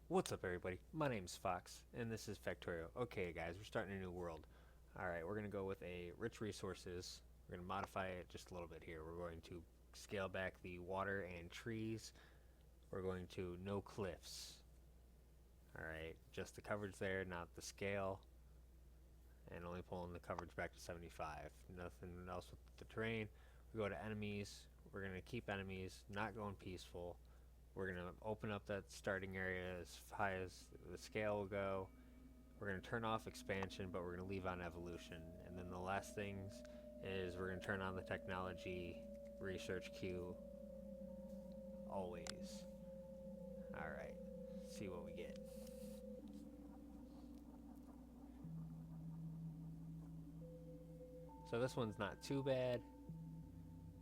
What's up, everybody? My name's Fox, and this is Factorio. Okay, guys, we're starting a new world. Alright, we're going to go with a rich resources. We're going to modify it just a little bit here. We're going to scale back the water and trees. We're going to no cliffs. Alright, just the coverage there, not the scale. And only pulling the coverage back to 75. Nothing else with the terrain. We go to enemies. We're going to keep enemies, not going peaceful. We're going to open up that starting area as high as the scale will go. We're going to turn off expansion, but we're going to leave on evolution. And then the last things is we're going to turn on the technology research queue always. Alright, see what we get. So this one's not too bad,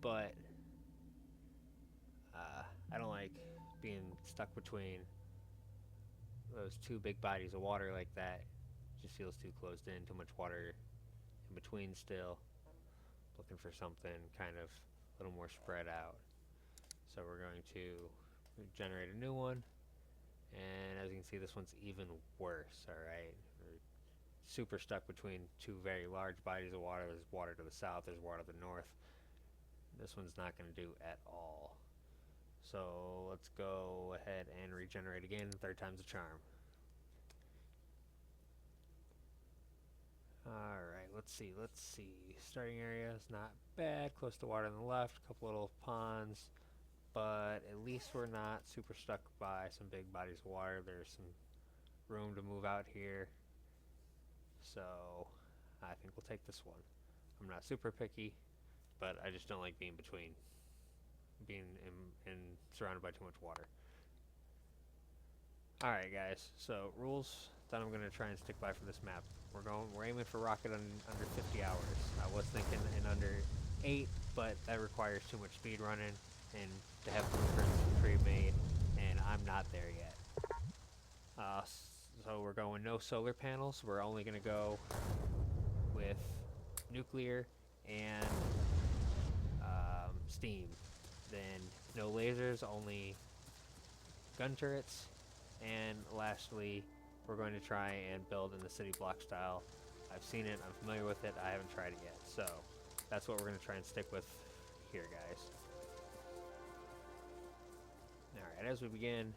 but I don't like being stuck between those two big bodies of water like that. Just feels too closed in, too much water in between still. Looking for something kind of a little more spread out. So we're going to generate a new one. And as you can see, this one's even worse, alright? We're super stuck between two very large bodies of water. There's water to the south, there's water to the north. This one's not going to do at all. So let's go ahead and regenerate again. Third time's a charm. Alright, let's see. Starting area is not bad. Close to water on the left. A couple little ponds. But at least we're not super stuck by some big bodies of water. There's some room to move out here. So I think we'll take this one. I'm not super picky, but I just don't like being in surrounded by too much water. Alright, guys, so rules that I'm going to try and stick by for this map. We're aiming for rocket under 50 hours. I was thinking in under 8, but that requires too much speed running and to have blueprints pre-made, and I'm not there yet. So we're going no solar panels. We're only going to go with nuclear and steam. Then no lasers, only gun turrets. And lastly, we're going to try and build in the city block style. I've seen it, I'm familiar with it, I haven't tried it yet. So that's what we're going to try and stick with here, guys. Alright, as we begin,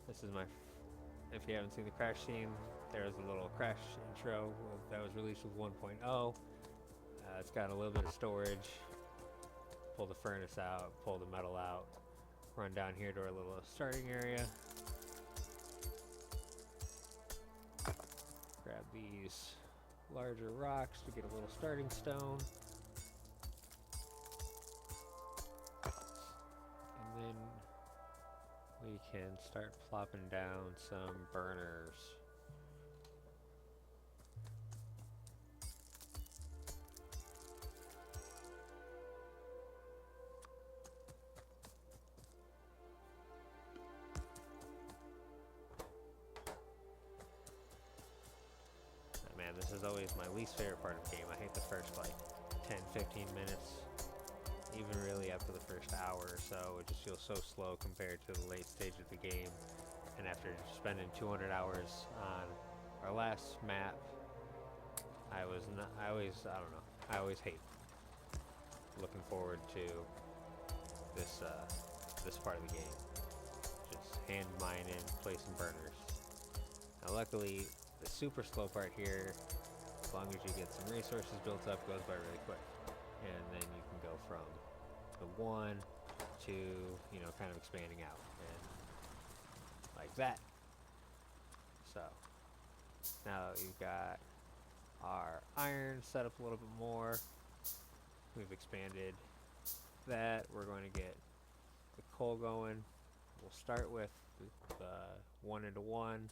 this is if you haven't seen the crash scene, there's a little crash intro that was released with 1.0. It's got a little bit of storage. Pull the furnace out, pull the metal out, run down here to our little starting area. Grab these larger rocks to get a little starting stone. And then we can start plopping down some burners. Man, this is always my least favorite part of the game. I hate the first like 10-15 minutes, even really up to the first hour or so. It just feels so slow compared to the late stage of the game. And after spending 200 hours on our last map, I always hate looking forward to this part of the game. Just hand mining, placing burners. Now luckily, the super slow part here, as long as you get some resources built up, goes by really quick. And then you can go from the 1 to, kind of expanding out. And like that. So, now that we've got our iron set up a little bit more, we've expanded that. We're going to get the coal going. We'll start with the 1 into 1.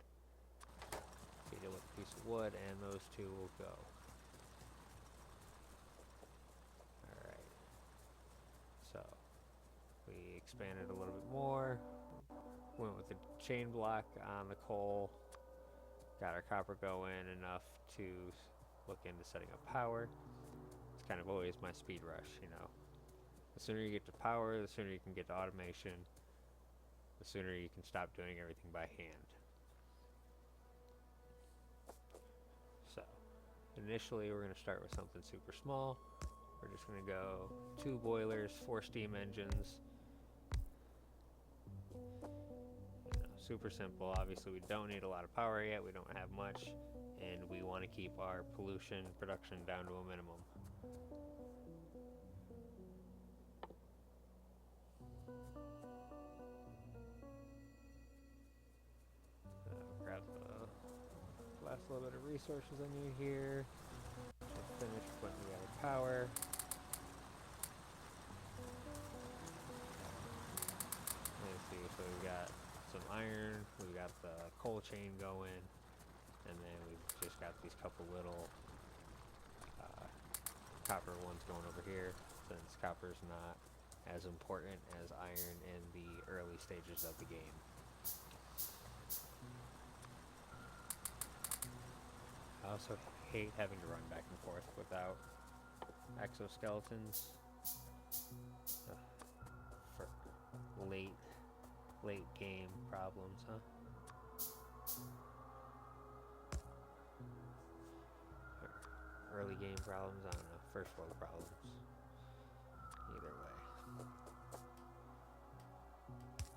Feed it with a piece of wood, and those two will go. Alright. So, we expanded a little bit more. Went with the chain block on the coal. Got our copper going enough to look into setting up power. It's kind of always my speed rush, The sooner you get to power, the sooner you can get to automation. the sooner you can stop doing everything by hand. So, initially we're going to start with something super small. We're just going to go 2 boilers, 4 steam engines. Super simple. Obviously we don't need a lot of power yet, we don't have much, and we want to keep our pollution production down to a minimum. Grab the last little bit of resources I need here. Just finish putting together power. Let's see, so we've got some iron, we've got the coal chain going, and then we've just got these couple little copper ones going over here, since copper's not as important as iron in the early stages of the game. I also hate having to run back and forth without exoskeletons. For late game problems, huh? Or early game problems, I don't know. First world problems. Either way.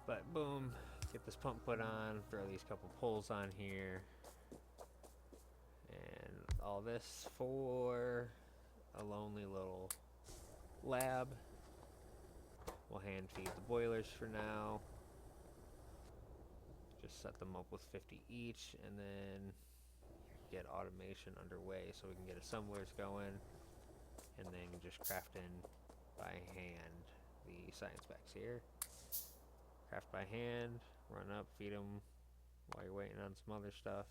But boom, get this pump put on, throw these couple poles on here. And all this for a lonely little lab. We'll hand feed the boilers for now. Just set them up with 50 each, and then get automation underway so we can get assemblers going, and then just craft in by hand the science packs here. Craft by hand, run up, feed them while you're waiting on some other stuff.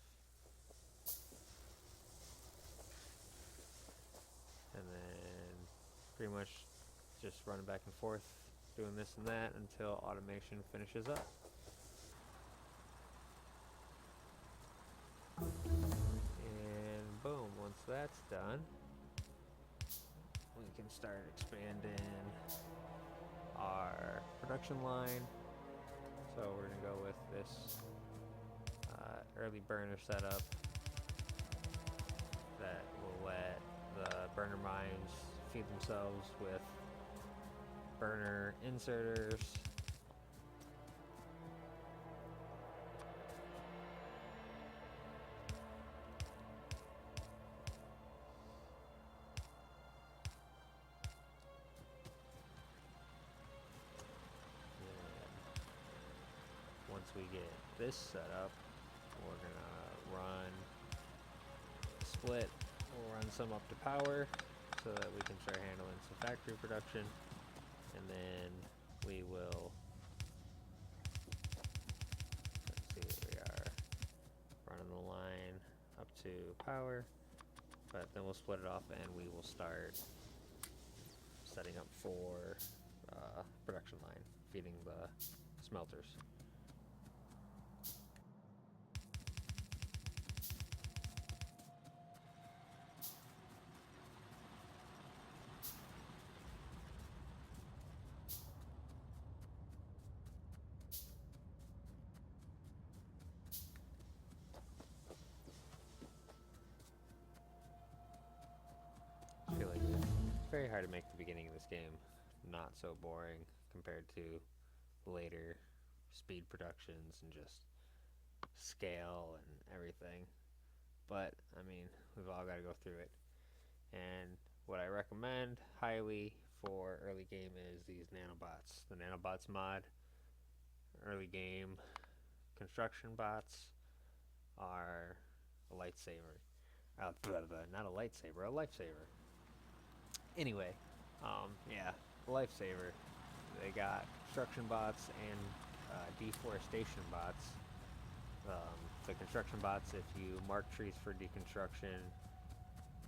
And then pretty much just running back and forth, doing this and that until automation finishes up. And boom, once that's done, we can start expanding our production line. So we're going to go with this early burner setup that will let the burner mines feed themselves with burner inserters. Once we get this set up, we're gonna run split. We'll run some up to power so that we can start handling some factory production, and then we will, let's see, we are running the line up to power, but then we'll split it off and we will start setting up for production line, feeding the smelters. I feel like it's very hard to make the beginning of this game not so boring compared to later speed productions and just scale and everything. But, I mean, we've all got to go through it. And what I recommend highly for early game is these nano-bots. The nano-bots mod, early game construction bots are a lightsaber. Not a lightsaber, a lifesaver. Anyway, yeah, lifesaver. They got construction bots and deforestation bots. The construction bots, if you mark trees for deconstruction,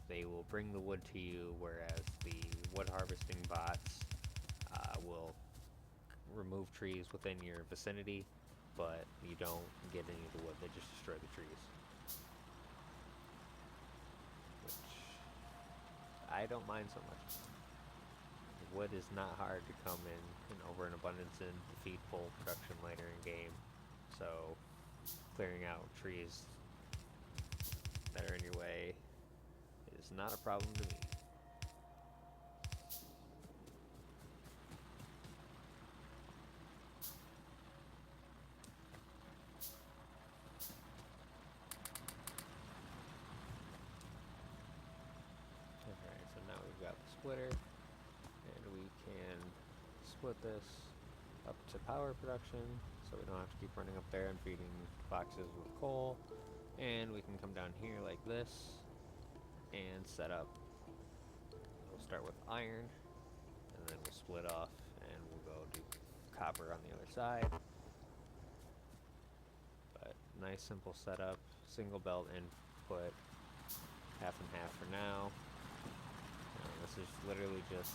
they will bring the wood to you, whereas the wood harvesting bots will remove trees within your vicinity, but you don't get any of the wood, they just destroy the trees. Which I don't mind so much. wood is not hard to come in over an abundance in the feed pole production later in game. So clearing out trees that are in your way is not a problem to me. Alright, so now we've got the splitter, and we can split this up to power production, so we don't have to keep running up there and feeding boxes with coal. And we can come down here like this and set up. We'll start with iron, and then we'll split off, and we'll go do copper on the other side. But nice simple setup, single belt input, half and half for now. This is literally just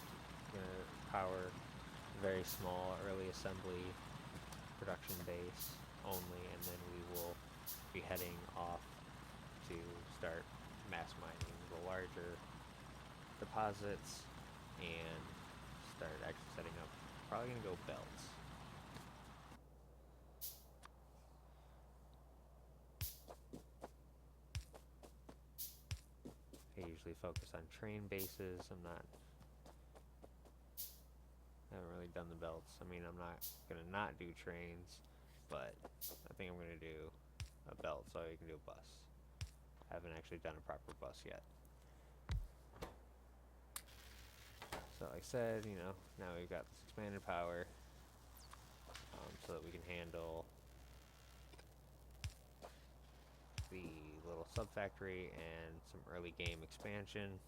gonna power very small early assembly production base only, and then we will be heading off to start mass mining the larger deposits and start actually setting up. Probably gonna go belts. I usually focus on train bases. I haven't really done the belts. I mean, I'm not gonna not do trains, but I think I'm gonna do a belt so you can do a bus. I haven't actually done a proper bus yet. So like I said, now we've got this expanded power, so that we can handle the little sub-factory and some early game expansion.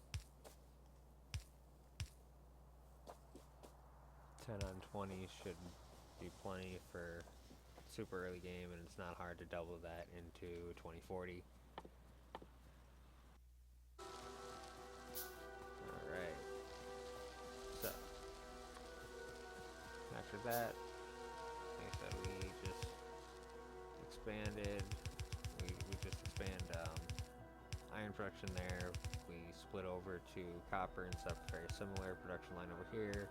10 on 20 should be plenty for super early game, and it's not hard to double that into 2040. Alright, so after that, like I said, we just expanded, we just expand iron production there. We split over to copper and stuff, very similar production line over here,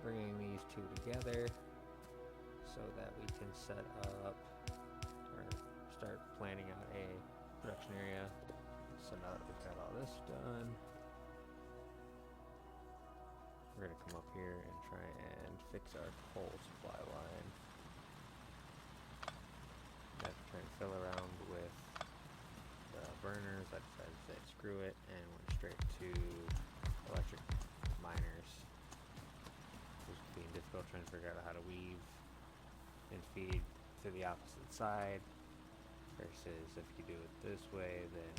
bringing these two together so that we can set up or start planning out a production area. So now that we've got all this done, we're gonna come up here and try and fix our coal supply line. Got to try and fill around with the burners. I decided to say screw it and went straight to electric miners. It was being difficult trying to figure out how to weave and feed to the opposite side, versus if you do it this way, then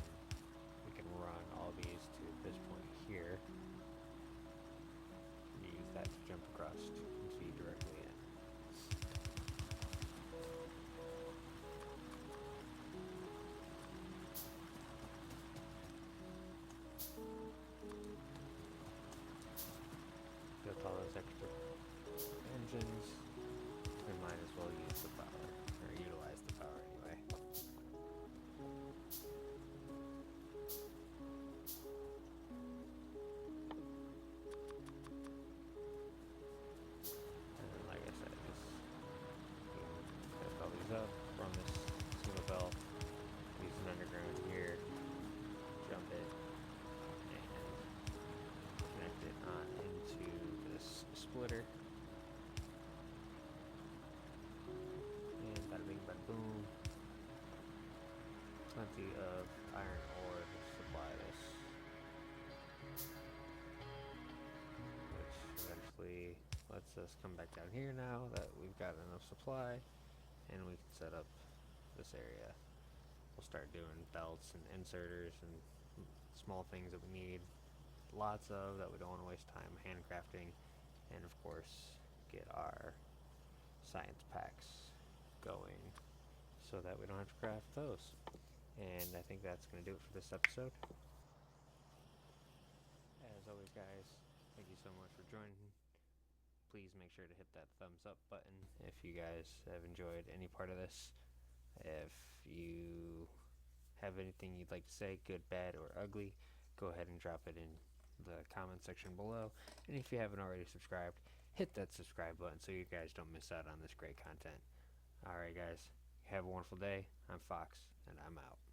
we can run all these to this point here. Use that to jump across and feed directly in. Built all those extra engines, we might as well use the power, or utilize the power anyway. And then, like I said, just pick all these up, run this single belt, use an underground here, jump it, and connect it on into this splitter. And bada bing, bada boom. Plenty of iron ore to supply this, which eventually lets us come back down here now that we've got enough supply, and we can set up this area. We'll start doing belts and inserters and small things that we need lots of, that we don't want to waste time handcrafting, and of course get our science packs going so that we don't have to craft those. And I think that's going to do it for this episode. As always, guys, thank you so much for joining. Please make sure to hit that thumbs up button if you guys have enjoyed any part of this. If you have anything you'd like to say, good, bad, or ugly, go ahead and drop it in the comment section below. And if you haven't already subscribed, hit that subscribe button so you guys don't miss out on this great content. Alright guys, have a wonderful day. I'm Fox, and I'm out.